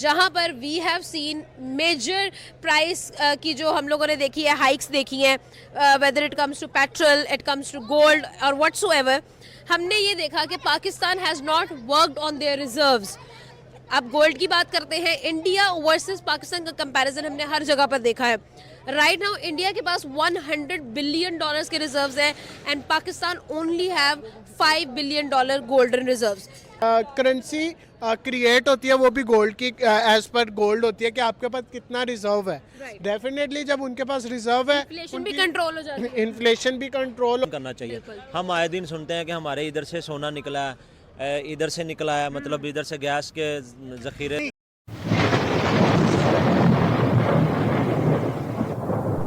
जहां पर we have seen major price की जो हम लोगों ने देखी है, हाइक्स देखी हैं, whether it comes to petrol, it comes to gold और व्हाट्सोएवर। हमने ये देखा कि Pakistan has not worked on their reserves. अब गोल्ड की बात करते हैं, इंडिया वर्सेस पाकिस्तान का कंपैरिजन हमने हर जगह पर देखा है। राइट नाउ इंडिया के पास 100 बिलियन डॉलर्स के रिजर्व्स हैं and Pakistan only have 5 billion dollar golden reserves. Currency create होती है वो भी गोल्ड की एज पर गोल्ड होती है कि आपके पास कितना रिजर्व है। डेफिनेटली जब उनके पास रिजर्व है, इन्फ्लेशन भी कंट्रोल हो जाती है। इन्फ्लेशन भी कंट्रोल करना चाहिए। हम आए दिन सुनते हैं कि हमारे इधर से सोना निकला है, इधर से निकला है, मतलब इधर से गैस के जखीरे।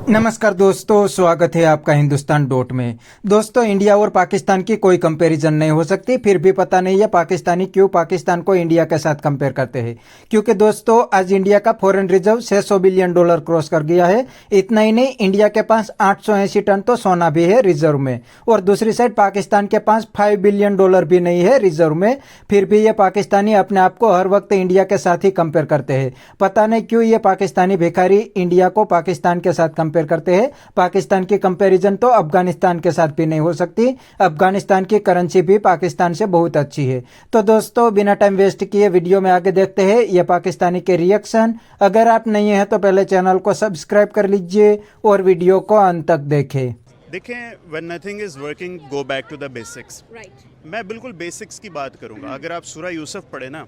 नमस्कार दोस्तों, स्वागत है आपका हिंदुस्तान डॉट में। दोस्तों, इंडिया और पाकिस्तान की कोई कंपैरिजन नहीं हो सकती। फिर भी पता नहीं है पाकिस्तानी क्यों पाकिस्तान को इंडिया के साथ कंपेयर करते हैं, क्योंकि दोस्तों आज इंडिया का foreign reserve 600 billion dollar cross कर गया है। इतना ही नहीं, इंडिया के पास 880 टन तो सोना भी है रिजर्व में, और दूसरी साइड पाकिस्तान के पास 5 बिलियन डॉलर भी नहीं है रिजर्व में। फिर भी ये पाकिस्तानी अपने आप को हर वक्त इंडिया के साथ ही कंपेयर करते हैं। पता नहीं क्यों ये पाकिस्तानी भिखारी इंडिया को पाकिस्तान के साथ कंपेयर करते हैं। पाकिस्तान की कंपैरिजन तो अफगानिस्तान के साथ भी नहीं हो सकती। अफगानिस्तान की करेंसी भी पाकिस्तान से बहुत अच्छी है। तो दोस्तों, बिना टाइम वेस्ट किए वीडियो में आगे देखते हैं ये पाकिस्तानी के रिएक्शन। अगर आप नहीं हैं तो पहले चैनल को सब्सक्राइब कर लीजिए और वीडियो को अंत तक देखें। देखें, when nothing is working go back to the basics. मैं बिल्कुल बेसिक्स की बात करूंगा। अगर आप सूरह यूसुफ पढ़े ना,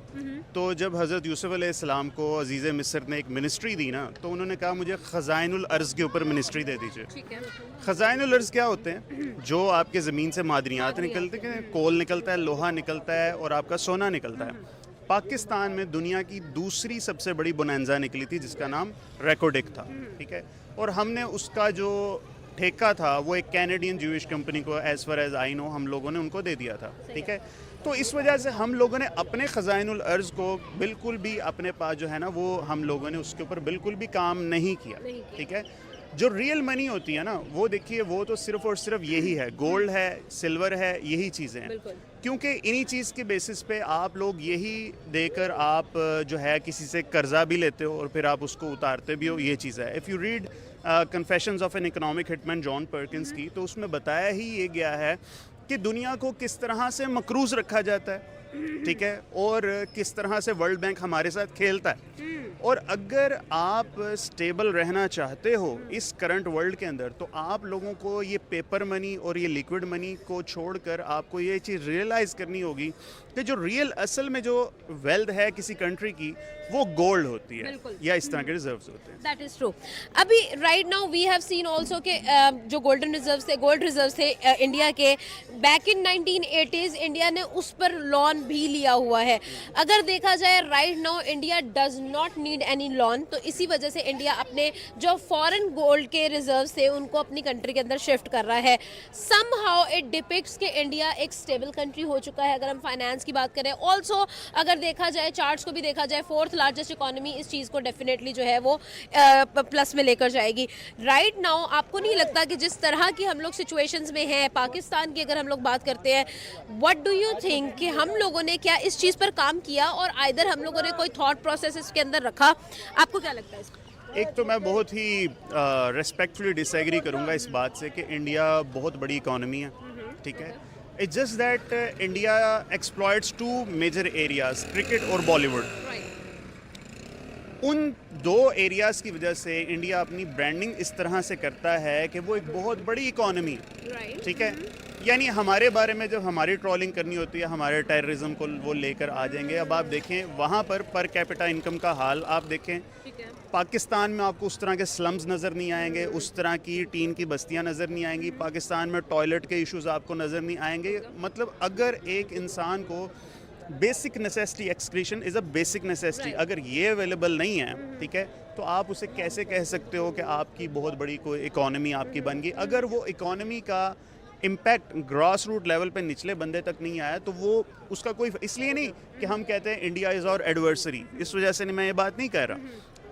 तो जब हज़रत यूसुफ अलैहिस्सलाम को अजीज़ मिस्र ने एक मिनिस्ट्री दी ना, तो उन्होंने कहा मुझे ख़ज़ाइनुल अर्ज़ के ऊपर मिनिस्ट्री दे दीजिए। ख़ज़ाइनुल अर्ज़ क्या होते हैं? जो आपके ज़मीन से मादनियात निकलते हैं, कोल निकलता है, लोहा निकलता है और आपका सोना निकलता है। पाकिस्तान में दुनिया की दूसरी सबसे बड़ी बोनांजा निकली थी जिसका नाम रेकोडिक था, ठीक है। और हमने उसका जो ठेका था वो एक कैनेडियन ज्यूइश कंपनी को, as far as I know, हम लोगों ने उनको दे दिया था, ठीक है। तो इस वजह से हम लोगों ने अपने ख़ज़ाइनुल अर्ज़ को बिल्कुल भी अपने पास जो है ना, वो हम लोगों ने उसके ऊपर बिल्कुल भी काम नहीं किया, ठीक है। जो रियल मनी होती है ना, वो देखिए, वो तो सिर्फ और सिर्फ यही है, गोल्ड है, सिल्वर है, यही चीज़ें हैं। क्योंकि इन्हीं चीज़ के बेसिस पे आप लोग यही देकर आप जो है किसी से कर्जा भी लेते हो और फिर आप उसको उतारते भी हो, ये चीज़ है। If you read confessions of an economic hitman John Perkins की, तो उसमें बताया ही ये गया है कि दुनिया को किस तरह से मकरूज़ रखा जाता है, ठीक है, और किस तरह से वर्ल्ड बैंक हमारे साथ खेलता है। और अगर आप स्टेबल रहना चाहते हो इस करंट वर्ल्ड के अंदर, तो आप लोगों को ये पेपर मनी और ये लिक्विड मनी को छोड़कर आपको ये चीज़ रियलाइज़ करनी होगी कि जो रियल असल में जो वेल्थ है किसी कंट्री की, वो गोल्ड होती है या इस तरह के रिजर्व्स होते हैं। That is true. अभी right now we have seen also के जो गोल्डन रिजर्व्स थे, गोल्ड रिजर्व्स थे इंडिया के, बैक इन 1980s इंडिया ने उस पर लोन भी लिया हुआ है। अगर देखा जाए right now India does not need any loan, तो इसी वजह से इंडिया अपने जो फॉरेन गोल्ड के रिजर्व्स थे उनको अपनी कंट्री के अंदर शिफ्ट कर रहा है। समहाउ इट डिपिक्ट्स कि इंडिया एक स्टेबल कंट्री हो चुका है। अगर हम फाइनेंस की बात करें, ऑल्सो अगर देखा जाए चार्ट्स को भी देखा जाए, फोर्थ लार्जेस्ट इकोनॉमी इस चीज़ को डेफिनेटली जो है वो प्लस में लेकर जाएगी। राइट नाउ आपको नहीं लगता कि जिस तरह की हम लोग सिचुएशंस में हैं, पाकिस्तान की अगर हम लोग बात करते हैं, व्हाट डू यू थिंक कि हम लोगों ने क्या इस चीज़ पर काम किया और आइदर हम लोगों ने कोई थॉट प्रोसेस इसके अंदर रखा? आपको क्या लगता है इसको? एक तो मैं बहुत ही रिस्पेक्टफुली डिसएग्री करूंगा इस बात से कि इंडिया बहुत बड़ी इकोनॉमी है, ठीक है। It's just that India exploits two major areas, cricket और बॉलीवुड। उन दो एरियाज़ की वजह से इंडिया अपनी ब्रांडिंग इस तरह से करता है कि वो एक बहुत बड़ी इकोनॉमी, ठीक है। यानी हमारे बारे में जब हमारी ट्रोलिंग करनी होती है, हमारे टेररिज्म को वो लेकर आ जाएंगे। अब आप देखें वहाँ पर कैपिटा इनकम का हाल आप देखें, पाकिस्तान में आपको उस तरह के स्लम्स नज़र नहीं आएंगे, उस तरह की टीन की बस्तियाँ नज़र नहीं आएंगी, पाकिस्तान में टॉयलेट के इश्यूज़ आपको नज़र नहीं आएंगे। मतलब अगर एक इंसान को basic necessity, excretion is a basic necessity, अगर ये अवेलेबल नहीं है, ठीक है, तो आप उसे कैसे कह सकते हो कि आपकी बहुत बड़ी कोई इकोनॉमी आपकी बन गई? अगर वो इकोनॉमी का इम्पैक्ट ग्रास रूट लेवल पे निचले बंदे तक नहीं आया, तो वो उसका कोई, इसलिए नहीं कि हम कहते हैं इंडिया इज़ आवर एडवर्सरी, इस वजह से मैं ये बात नहीं कह रहा।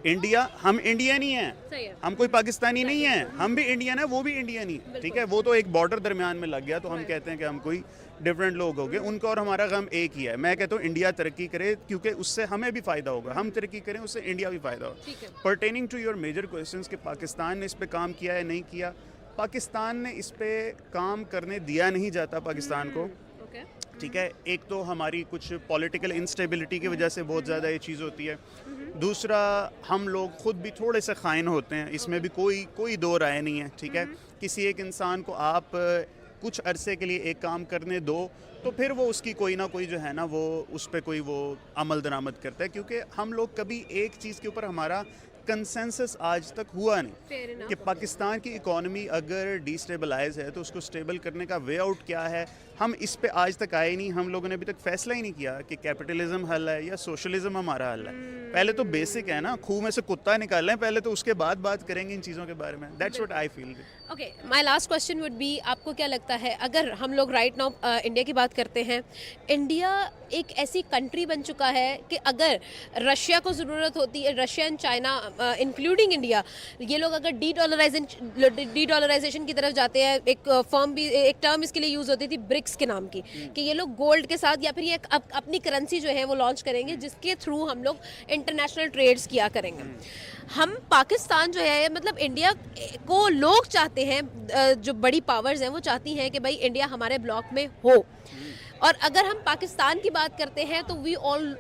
इंडिया, हम इंडियन ही हैं, सही है। हम कोई पाकिस्तानी नहीं है, हम भी इंडियन है, वो भी इंडियन ही, ठीक है। वो तो एक बॉर्डर दरमियान में लग गया तो हम कहते हैं कि हम कोई डिफरेंट लोग हो गए। उनका और हमारा गम एक ही है। मैं कहता हूँ इंडिया तरक्की करे क्योंकि उससे हमें भी फ़ायदा होगा, हम तरक्की करें उससे इंडिया भी फ़ायदा होगा। Pertaining to your major questions कि पाकिस्तान ने इस पे काम किया है नहीं किया, पाकिस्तान ने इस पे काम करने दिया नहीं जाता पाकिस्तान को, ठीक है। एक तो हमारी कुछ पॉलिटिकल इंस्टेबिलिटी की वजह से बहुत ज़्यादा ये चीज़ होती है। दूसरा, हम लोग खुद भी थोड़े से खाइन होते हैं, इसमें भी कोई दो राय नहीं है, ठीक है। किसी एक इंसान को आप कुछ अरसे के लिए एक काम करने दो तो फिर वो उसकी कोई ना कोई जो है ना वो उस पर कोई वो अमल दरामद करता है, क्योंकि हम लोग कभी एक चीज़ के ऊपर हमारा कंसेंसस आज तक हुआ नहीं कि पाकिस्तान की इकॉनमी अगर डिस्टेबलाइज है तो उसको स्टेबल करने का वे आउट क्या है। हम इस पे आज तक आए नहीं, हम लोगों ने अभी तक फैसला ही नहीं किया कि कैपिटलिज्म हल है या सोशलिज्म हमारा हल है। पहले तो बेसिक है ना, खूह में से कुत्ता निकालना है पहले, तो उसके बाद बात करेंगे इन चीज़ों के बारे में। That's what I feel. Okay, my last question would be, आपको क्या लगता है अगर हम लोग राइट नाउ इंडिया की बात करते हैं, इंडिया एक ऐसी कंट्री बन चुका है कि अगर रशिया को ज़रूरत होती है, Russia and China including India, ये लोग अगर डीडॉलराइजेशन की तरफ जाते हैं, एक फॉर्म भी, एक टर्म इसके लिए यूज़ होती थी ब्रिक्स के नाम की, कि ये लोग गोल्ड के साथ या फिर ये अपनी करेंसी जो है वो लॉन्च करेंगे जिसके थ्रू हम लोग इंटरनेशनल ट्रेड्स किया करेंगे। हम पाकिस्तान जो है, मतलब इंडिया को लोग चाहते हैं, जो बड़ी पावर्स हैं वो चाहती हैं कि भाई इंडिया हमारे ब्लॉक में हो। और अगर हम पाकिस्तान की बात करते हैं तो we all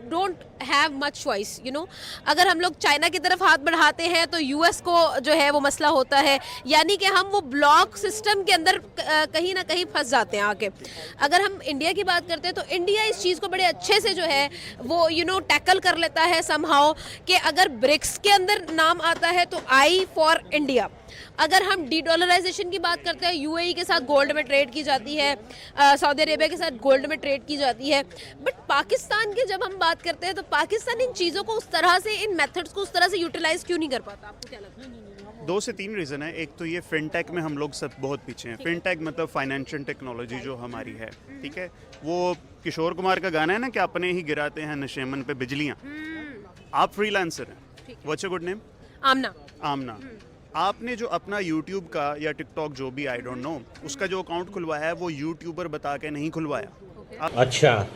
don't have much choice, you know. अगर हम लोग चाइना की तरफ हाथ बढ़ाते हैं तो यूएस को जो है वो मसला होता है, यानी कि हम वो ब्लॉक सिस्टम के अंदर कहीं ना कहीं फंस जाते हैं आके। अगर हम इंडिया की बात करते हैं तो इंडिया इस चीज़ को बड़े अच्छे से जो है वो टैकल कर लेता है समहाउ, कि अगर ब्रिक्स के अंदर नाम आता है तो आई फॉर इंडिया। अगर हम डीडॉलराइजेशन की बात करते हैं, यूएई के साथ गोल्ड में ट्रेड की जाती है, सऊदी अरेबिया के साथ गोल्ड में ट्रेड की जाती है, बट पाकिस्तान की जब हम बात करते हैं तो पाकिस्तान इन चीज़ों को उस तरह से, इन मेथड्स को उस तरह से यूटिलाइज क्यों नहीं कर पाता? आपको क्या लगता है? 2 से 3 रीज़न है। एक तो ये फिनटेक में हम लोग सब बहुत पीछे हैं। फिनटेक मतलब फाइनेंशियल टेक्नोलॉजी जो हमारी है, ठीक है। वो किशोर कुमार का गाना है ना कि अपने ही गिराते हैं नशेमन पे बिजलियाँ। आप फ्रीलांसर हैं, व्हाट्स योर गुड नेम? आमना। आपने जो अपना YouTube का या TikTok जो भी, आई डोंट नो, उसका जो अकाउंट खुलवाया है वो यूट्यूबर बता के नहीं खुलवाया। अच्छा,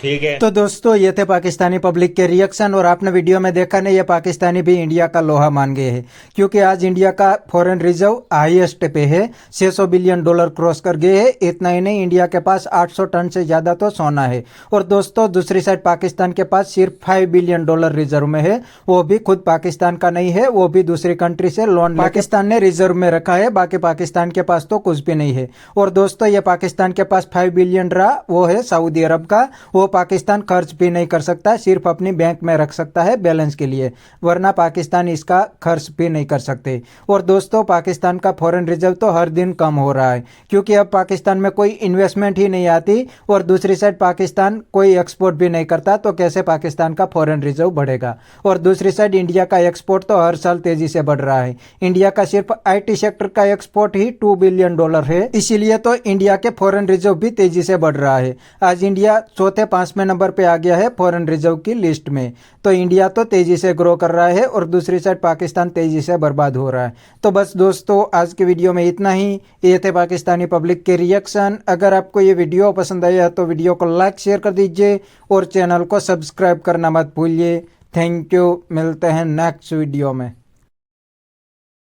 ठीक है। तो दोस्तों, ये थे पाकिस्तानी पब्लिक के रिएक्शन, और आपने वीडियो में देखा नहीं, ये पाकिस्तानी भी इंडिया का लोहा मान गए हैं, क्योंकि आज इंडिया का फॉरेन रिजर्व हाईएस्ट पे है, $600 बिलियन क्रॉस कर गए हैं। इतना ही नहीं, इंडिया के पास 800 टन से ज्यादा तो सोना है। और दोस्तों, दूसरी साइड पाकिस्तान के पास सिर्फ $5 बिलियन रिजर्व में है, वो भी खुद पाकिस्तान का नहीं है, वो भी दूसरी कंट्री से लोन पाकिस्तान ने रिजर्व में रखा है। बाकी पाकिस्तान के पास तो कुछ भी नहीं है। और दोस्तों, ये पाकिस्तान के पास 5 बिलियन रहा, वो है सऊदी अरब का, वो पाकिस्तान खर्च भी नहीं कर सकता, सिर्फ अपनी बैंक में रख सकता है बैलेंस के लिए, वरना पाकिस्तान इसका खर्च भी नहीं कर सकते। और दोस्तों, पाकिस्तान का फॉरेन रिजर्व तो हर दिन कम हो रहा है, क्योंकि अब पाकिस्तान में कोई इन्वेस्टमेंट ही नहीं आती, और दूसरी साइड पाकिस्तान कोई एक्सपोर्ट भी नहीं करता, तो कैसे पाकिस्तान का फॉरेन रिजर्व बढ़ेगा। और दूसरी साइड इंडिया का एक्सपोर्ट तो हर साल तेजी से बढ़ रहा है। इंडिया का सिर्फ IT सेक्टर का एक्सपोर्ट ही $2 बिलियन है, इसीलिए तो इंडिया के फॉरेन रिजर्व भी तेजी से बढ़ रहा है। आज इंडिया चौथे 5वें नंबर पे आ गया है फॉरेन रिजर्व की लिस्ट में। तो इंडिया तो तेजी से ग्रो कर रहा है, और दूसरी साइड पाकिस्तान तेजी से बर्बाद हो रहा है। तो बस दोस्तों, आज की वीडियो में इतना ही। ये थे पाकिस्तानी पब्लिक के रिएक्शन। अगर आपको ये वीडियो पसंद आया तो वीडियो को लाइक शेयर कर दीजिए, और चैनल को सब्सक्राइब करना मत भूलिए। थैंक यू, मिलते हैं नेक्स्ट वीडियो में।